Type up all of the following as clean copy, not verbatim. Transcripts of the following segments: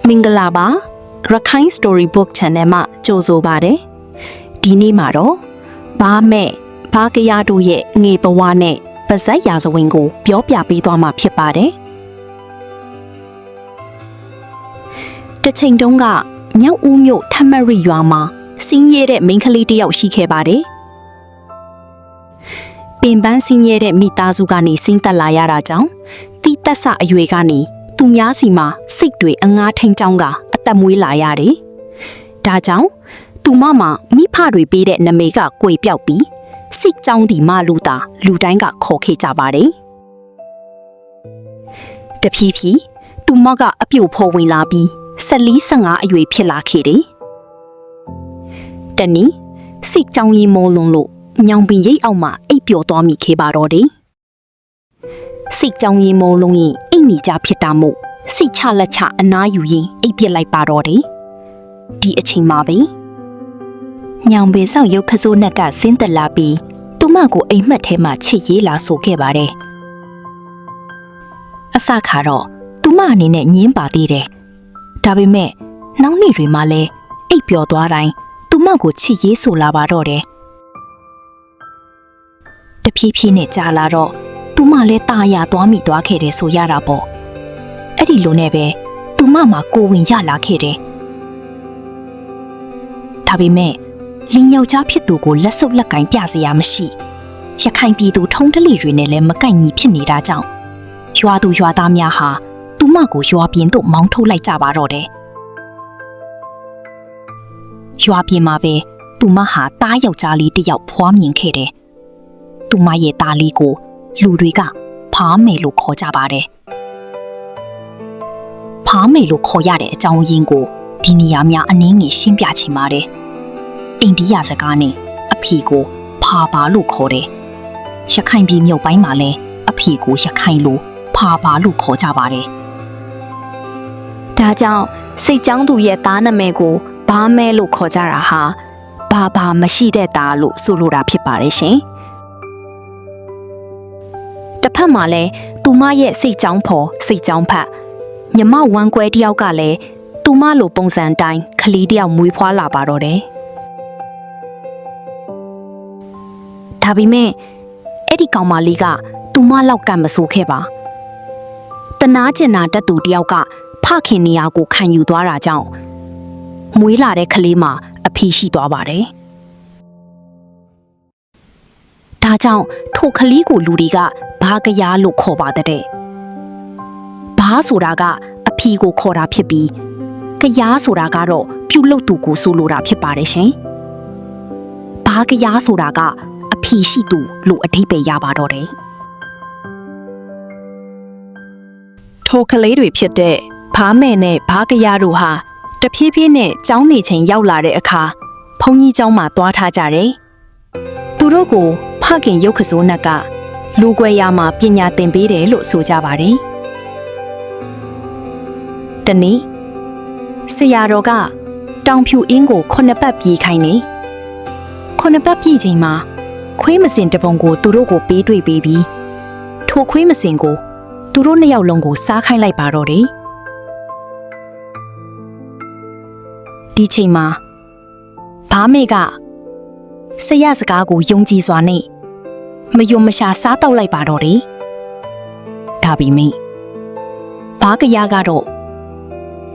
မင်္ဂလာပါရခိုင် Storybook Channel မှာကြိုဆိုပါတယ်ဒီနေ့မှာတော့ဘာမဲ့ဘာကရတို့ရဲ့ငေဘဝနဲ့ပါဇက်ရာဇဝင်ကိုပြောပြပေးသွားမှာဖြစ်ပါတယ်တစ်ချိန်တုန်းကမြောက်ဦးမြို့ထမရီရွာမှာစင်းရဲတဲ့မိန်းကလေးတစ်ယောက်ရှိခဲ့ပါတယ်ပင်ပန်းစင်းရဲတဲ့မိသားစုကနေစင်းတက်လာရတာကြောင့်တိတက်ဆအရွယ်ကနေသူများစီမှာစိတ်တွေအငားထိန်ကြောင်းကအသက်မွေးလာရတယ်။ဒါကြောင့်သူမမှာမိဖတွေပေးတဲ့နမိတ်ကကွေပြောက်ပြီးစိတ်ကြောင်းဒီမလူတာလူတိုင်းကခေါ်ခဲ့ကြပါတယ်။တဖြည်းဖြည်းသူမကအပြုတ်ဖော်ဝင်လာပြီး14-15အရွယ်ဖြစ်လာခဲ့တယ်။တနည်းစိတ်ကြောင်းကြီးမောလွန်လို့ညောင်ပင်ရိပ်အောက်မှာအိပ်ပျော်သွားမိခဲ့ပါတော့တယ်။စိတ်ကြောင်းကြီးမောလွန်ရင်အိမ်နေကြဖြစ်တာမို့စိတ်ချလက်ချအနားယူရင်အိပ်ပစ်လိုက်ပါတော့တယ်ဒီအချိန်မှာပဲညောင်ပင်ဆောင်ရုပ်ခစိုးနဲ့ကဆင်းသက်လာပြီးသူမကိုအိမ်မက်ထဲမှာချစ်ရေးလာဆိုခဲ့ပါတယ်အစခါတော့သူမအနေနဲ့ညင်းပါသေးတယ်ဒါပေမဲ့နောက်နေ့တွေမှာလဲအိပ်ပျော်သွားတိုင်းသူမကိုချစ်ရေးဆိုလာပါတော့တယ်တဖြည်းဖြည်းနဲ့ကြာလာတော့သူမလည်းตาရသွားမိသွားခဲ့တယ်ဆိုရတာပေါ့အဲ့ဒီလိုနဲ့ပဲသူမမှာကိုဝင်ရလာခဲ့တယ်ဒါပေမဲ့လင်းယောက်ျားဖြစ်သူကိုလက်စုပ်လက်ကင်ပြစရာမရှိရခိုင်ပြည်သူထုံးတလိတွေနဲ့လည်းမကိုက်ညီဖြစ်နေတာကြောင့်ရွာသူရွာသားများဟာသူမကိုရွာပြင်သို့မောင်းထုတ်လိုက်ကြပါတော့တယ်ရွာပြင်မှာပဲသူမဟာတားယောက်ျားလေးတစ်ယောက်ဖွားမြင်ခဲ့တယ်သူမရဲ့သားလေးကိုလူတွေကဖားမယ်လို့ခေါ်ကြပါတယ်ဖားမယ်လို့ခေါ်ရတဲ့အကြောင်းရင်းကိုဒီနေရာများအနည်းငယ်ရှင်းပြချင်ပါတယ်အိန္ဒိယစကားနဲ့အဖေကိုဖာပါလို့ခေါ်တယ်ရခိုင်ပြည်မြောက်ပိုင်းမှာလည်းအဖေကိုရခိုင်လို့ဖာပါလို့ခေါ်ကြပါတယ်ဒါကြောင့်စိတ်ကြောင်းသူရဲ့သားနာမည်ကိုဘာမဲလို့ခေါ်ကြတာဟာဘာမရှိတဲ့သားလို့ဆိုလိုတာဖြစ်ပါတယ်ရှင်တစ်ဖက်မှာလည်းသူမရဲ့စိတ်ကြောင်းဖော်စိတ်ကြောင်းဖက်ညမဝမ်းကွဲတယောက်ကလည်းသူမလိုပုံစံတိုင်းခလီတယောက်မွေးဖွားလာပါတော့တယ်ဒါပေမဲ့အဲ့ဒီကောင်မလေးကသူမလောက်ကမဆိုခဲ့ပါတနာကျင်နာတတ်သူတယောက်ကဖခင်နေရာကိုခံယူသွားတာကြောင့်မွေးလာတဲ့ကလေးမှာအဖေရှိသွားပါတယ်ဒါကြောင့်ထိုကလေးကိုလူတွေကဘာကရလို့ခေါ်ပါတဲ့ဘာဆိုတာကအဖေကိုခေါ်တာဖြစ်ပြီးကရဆိုတာကတော့ပြုတ်လုသူကိုဆိုလိုတာဖြစ်ပါတယ်ရှင်ဘာကရဆိုတာကအဖေရှိသူလို့အဓိပ္ပာယ်ရပါတော့တယ်ထိုကလေးတွေဖြစ်တဲ့ဘာမဲ့နဲ့ဘာကရတို့ဟာတဖြည်းဖြည်းနဲ့ကျောင်းနေချိန်ရောက်လာတဲ့အခါဘုန်းကြီးကျောင်းမှာသွားထားကြတယ်သူတို့ကိုဖခင်ရုပ်ခစိုးနတ်ကလူကွဲရမှာပညာသင်ပေးတယ်လို့ဆိုကြပါတယ်တနေ့ဆရာတော်ကတောင်ဖြူအင်းကို9ပတ်ပြေးခိုင်းနေ9ပတ်ပြေးချိန်မှာခွေးမစင်တပုံကိုသူတို့ကိုပေးတွေ့ပေးပြီးထိုခွေးမစင်ကိုသူတို့နှစ်ယောက်လုံးကိုစားခိုင်းလိုက်ပါတော့တယ်ဒီချိန်မှာဘာမေကဆရာစကားကိုယုံကြည်စွာနဲ့မယုံမရှာစားတောက်လိုက်ပါတော့တယ်ဒါပေမဲ့ဘာကရကတော့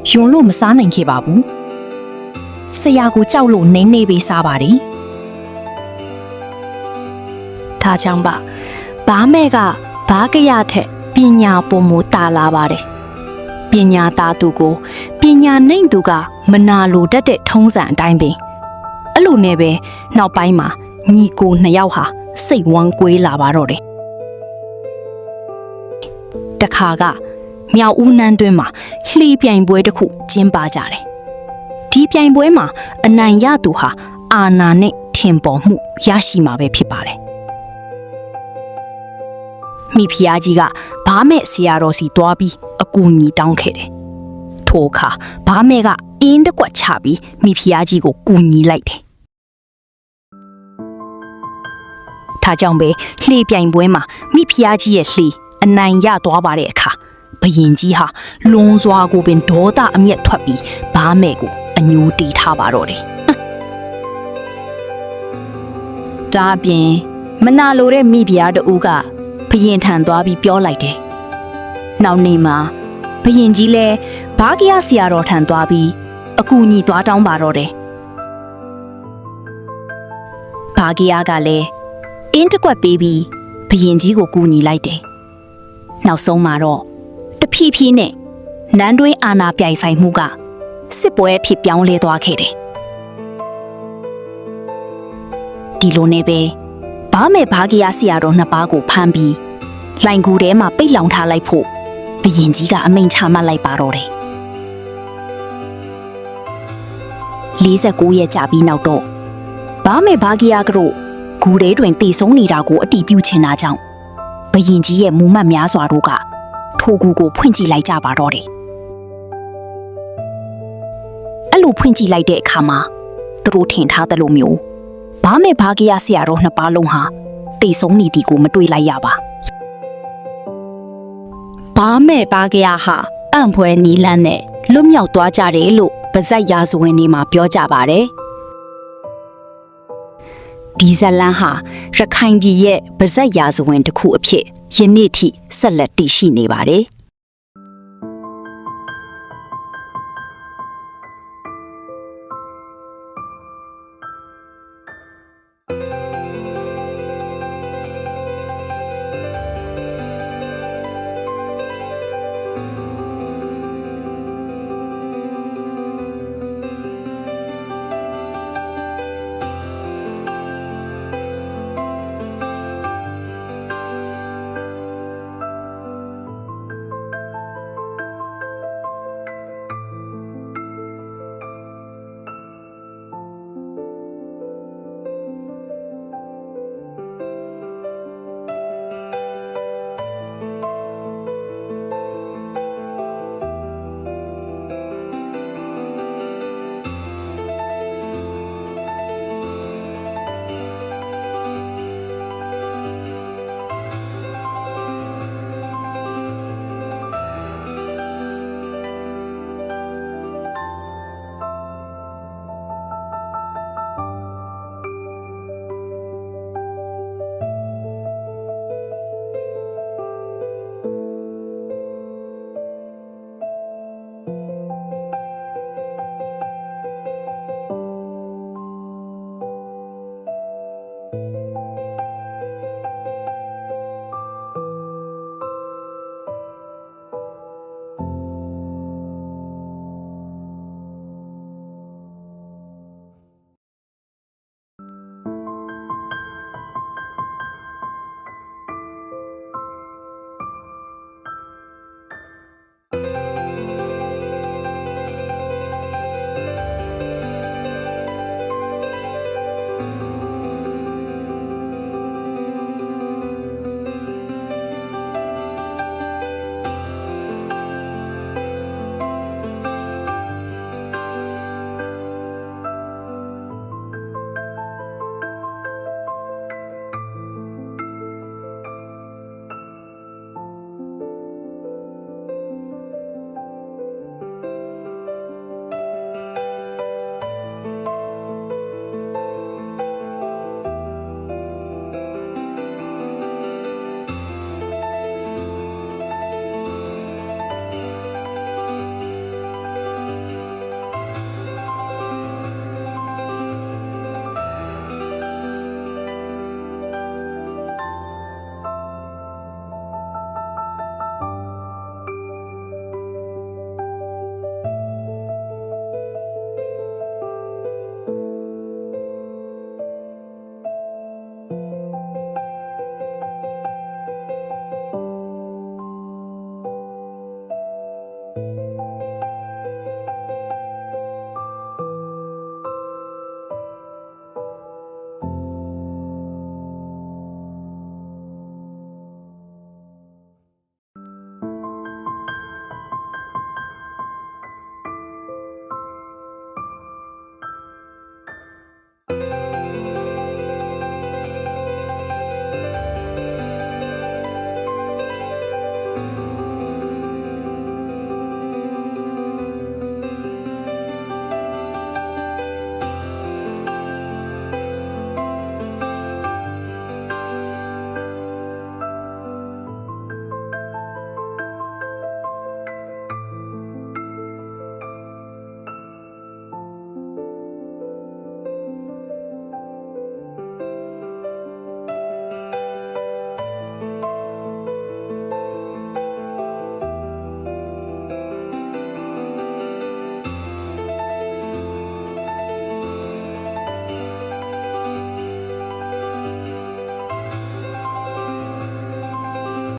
ယွန်းလို့မစားနိုင်ခဲ့ပါဘူးဆရာကိုကြောက်လို့နေနေပေးစားပါတယ်ဒါကြောင့်ဘာမဲကဘာကရထက်ပညာပုံမူတာလာပါတယ်ပညာသားသူကိုပညာနိုင်သူကမနာလိုတတ်တဲ့ထုံးစံအတိုင်းပင်အဲ့လိုနဲ့ပဲနောက်ပိုင်းမှာညီကိုနှစ်ယောက်ဟာစိတ်ဝမ်းကွေးလာပါတော့တယ်တခါကမြောက်ဦးနန်းတွင်းမှာလှီးပြိုင်ပွဲတစ်ခုကျင်းပကြတယ်ဒီပြိုင်ပွဲမှာအနိုင်ရသူဟာအာဏာနဲ့ထင်ပေါ်မှုရရှိမှာပဲဖြစ်ပါတယ်မိဖုရားကြီးကဘာမဲ့ဆရာတော်စီတွားပြီးအကူအညီတောင်းခဲ့တယ်ထိုအခါဘာမဲ့ကအင်းတကွက်ချပြီးမိဖုရားကြီးကိုကူညီလိုက်တယ်ဒါကြောင့်ပဲလှေပြိုင်ပွဲမှာမိဖုရားကြီးရဲ့လှေအနိုင်ရသွားပါတဲ့အခါ ဘရင်ကြီးဟာလွန်စွာကိုပင်ဒေါသအမျက်ထွက်ပြီးဘားမဲ့ကိုအညိုတီးထားပါတော့တယ်ဒါအပြင်မနာလိုတဲ့မိဖုရားတူကဘရင်ထံသွားပြီးပြောလိုက်တယ်နောက်နေ့မှာဘရင်ကြီးလည်းဘားကရဆရာတော်ထံသွားပြီးအကူအညီသွားတောင်းပါတော့တယ်ဘားကရကလည်းအင်းတစ်ကွက်ပေးပြီးဘရင်ကြီးကိုကူညီလိုက်တယ်နောက်ဆုံးမှာတော့တဖြည်းဖြည်းနဲ့နန်းတွင်းအာဏာပြိုင်ဆိုင်မှုကစစ်ပွဲဖြစ်ပြောင်းလဲသွားခဲ့တယ်ဒီလိုနဲ့ပဲဘားမဲ့ဘားကရဆရာတော်နှစ်ပါးကိုဖမ်းပြီးလိုင်ကူထဲမှာပိတ်လောင်ထားလိုက်ဖို့ဘရင်ကြီးကအမိန့်ချမှတ်လိုက်ပါတော့တယ်49ရက်ကြာပြီးနောက်တော့ဘားမဲ့ဘားကရကတို့ဂူထဲတွင်တည်ဆုံးနေတာကိုအတီးပြုချင်တာကြောင့်ဘရင်ကြီးရဲ့မူမှတ်များစွာတို့ကထိုဂူကိုဖွင့်ကြည့်လိုက်ကြပါတော့တယ်အဲ့လိုဖွင့်ကြည့်လိုက်တဲ့အခါမှာသူတို့ထင်ထားသလိုမျိုးဘားမဲ့ဘားကရဆရာတော်နှစ်ပါးလုံးဟာတည်ဆုံးနေသည်ကိုမတွေ့လိုက်ရပါဘားမဲ့ဘားကရဟာအံ့ဖွယ်နီလန်းနဲ့လွတ်မြောက်သွားကြတယ်လို့ပါဇက်ရာဇဝင်တွေမှာပြောကြပါတယ်ဒီဇလန်းဟာရခိုင်ပြည်ရဲ့ပါဇက်ရာဇဝင်တစ်ခုအဖြစ်ယနေ့ထိဆက်လက်တည်ရှိနေပါတယ်